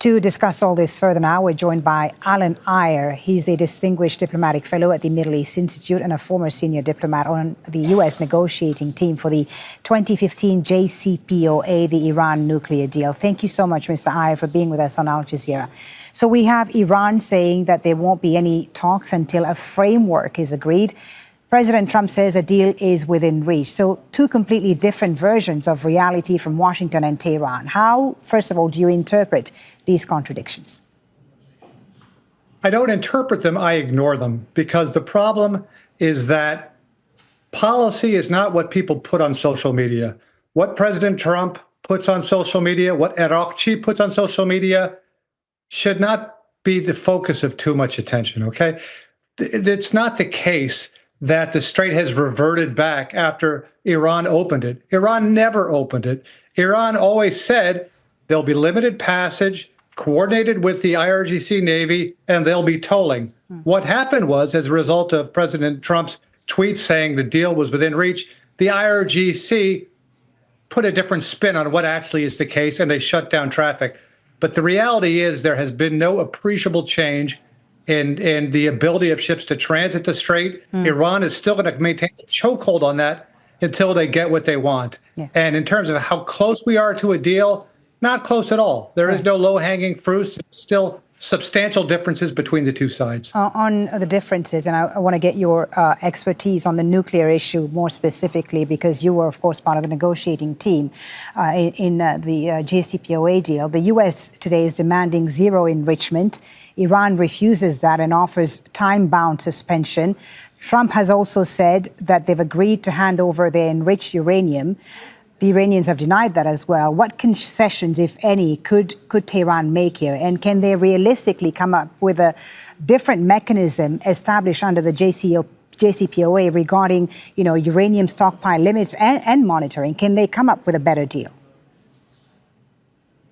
To discuss all this further now, we're joined by Alan Eyre. He's a distinguished diplomatic fellow at the Middle East Institute and a former senior diplomat on the U.S. negotiating team for the 2015 JCPOA, the Iran nuclear deal. Thank you so much, Mr. Eyre, for being with us on Al Jazeera. So we have Iran saying that there won't be any talks until a framework is agreed. President Trump says a deal is within reach. So two completely different versions of reality from Washington and Tehran. How, first of all, do you interpret these contradictions? I don't interpret them, I ignore them, because the problem is that policy is not what people put on social media. What President Trump puts on social media, what Eyre puts on social media, should not be the focus of too much attention, okay? It's not the case that the Strait has reverted back after Iran opened it. Iran never opened it. Iran always said there'll be limited passage, coordinated with the IRGC Navy, and they'll be tolling. What happened was, as a result of President Trump's tweet saying the deal was within reach, the IRGC put a different spin on what actually is the case, and they shut down traffic. But the reality is there has been no appreciable change in the ability of ships to transit the Strait. Iran is still going to maintain a chokehold on that until they get what they want. Yeah. And in terms of how close we are to a deal, not close at all. There is no low-hanging fruit. Still substantial differences between the two sides. On the differences, and I want to get your expertise on the nuclear issue more specifically, because you were, of course, part of the negotiating team in the JCPOA deal. The U.S. today is demanding zero enrichment. Iran refuses that and offers time-bound suspension. Trump has also said that they've agreed to hand over their enriched uranium. The Iranians have denied that as well. What concessions, if any, could Tehran make here? And can they realistically come up with a different mechanism established under the JCPOA regarding, uranium stockpile limits and monitoring? Can they come up with a better deal?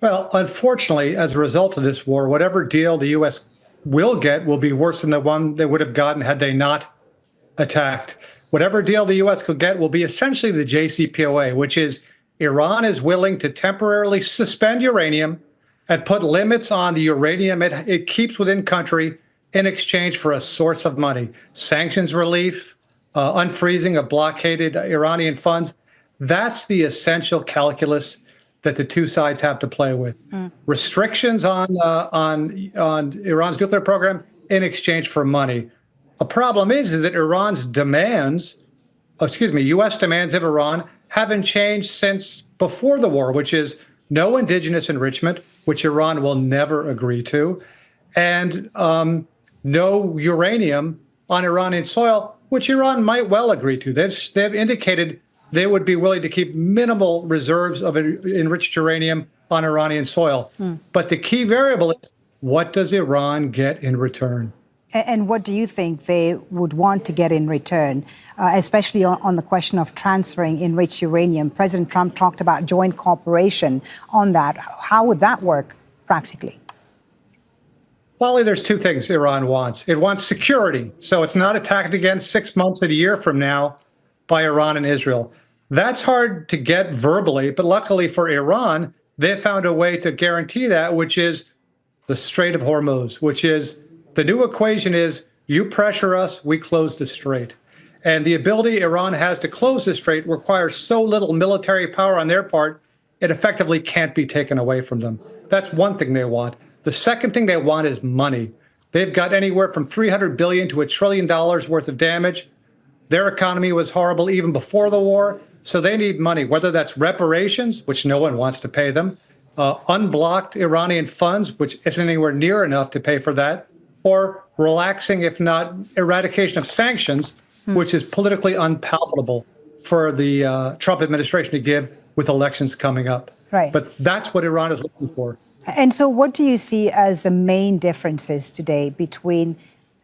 Well, unfortunately, as a result of this war, whatever deal the U.S. will get will be worse than the one they would have gotten had they not attacked. Whatever deal the U.S. could get will be essentially the JCPOA, which is Iran is willing to temporarily suspend uranium and put limits on the uranium it keeps within country in exchange for a source of money. Sanctions relief, unfreezing of blockaded Iranian funds. That's the essential calculus that the two sides have to play with. Restrictions on Iran's nuclear program in exchange for money. The problem is that Iran's demands, U.S. demands of Iran haven't changed since before the war, which is no indigenous enrichment, which Iran will never agree to, and no uranium on Iranian soil, which Iran might well agree to. They've indicated they would be willing to keep minimal reserves of enriched uranium on Iranian soil. But the key variable is, what does Iran get in return? And what do you think they would want to get in return, especially on the question of transferring enriched uranium? President Trump talked about joint cooperation on that. How would that work practically? Wally, there's two things Iran wants. It wants security, so it's not attacked again 6 months and a year from now by Iran and Israel. That's hard to get verbally, but luckily for Iran, they found a way to guarantee that, which is the Strait of Hormuz, which is the new equation is you pressure us, we close the strait. And the ability Iran has to close the strait requires so little military power on their part, it effectively can't be taken away from them. That's one thing they want. The second thing they want is money. They've got anywhere from $300 billion to $1 trillion worth of damage. Their economy was horrible even before the war, so they need money, whether that's reparations, which no one wants to pay them, unblocked Iranian funds, which isn't anywhere near enough to pay for that, or relaxing, if not eradication of sanctions, which is politically unpalatable for the Trump administration to give with elections coming up. Right. But that's what Iran is looking for. And so what do you see as the main differences today between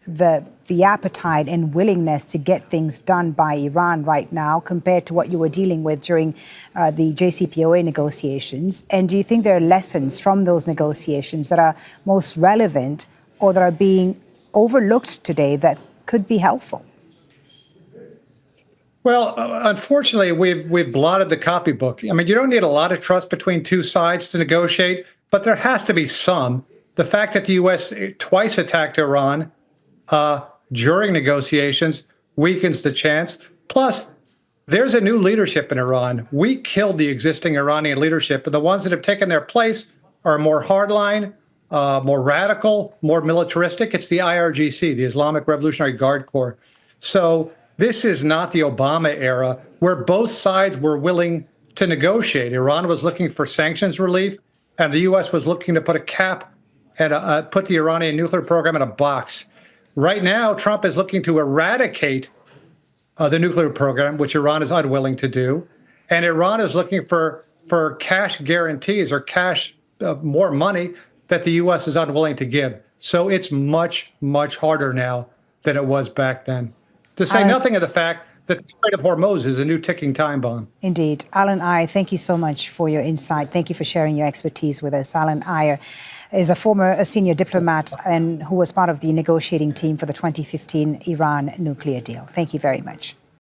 the appetite and willingness to get things done by Iran right now compared to what you were dealing with during the JCPOA negotiations? And do you think there are lessons from those negotiations that are most relevant or that are being overlooked today that could be helpful? Well, unfortunately, we've blotted the copybook. I mean, you don't need a lot of trust between two sides to negotiate. but there has to be some. The fact that the U.S. twice attacked Iran during negotiations weakens the chance. Plus, there's a new leadership in Iran. We killed the existing Iranian leadership, and the ones that have taken their place are more hardline, more radical, more militaristic. It's the IRGC, the Islamic Revolutionary Guard Corps. So this is not the Obama era where both sides were willing to negotiate. Iran was looking for sanctions relief, and the U.S. was looking to put a cap and put the Iranian nuclear program in a box. Right now, Trump is looking to eradicate the nuclear program, which Iran is unwilling to do. And Iran is looking for cash guarantees or cash, more money that the U.S. is unwilling to give. So it's much, much harder now than it was back then. To say nothing of the fact that the Strait of Hormuz is a new ticking time bomb. Indeed. Alan Eyre, thank you so much for your insight. Thank you for sharing your expertise with us. Alan Eyre is a senior diplomat and who was part of the negotiating team for the 2015 Iran nuclear deal. Thank you very much.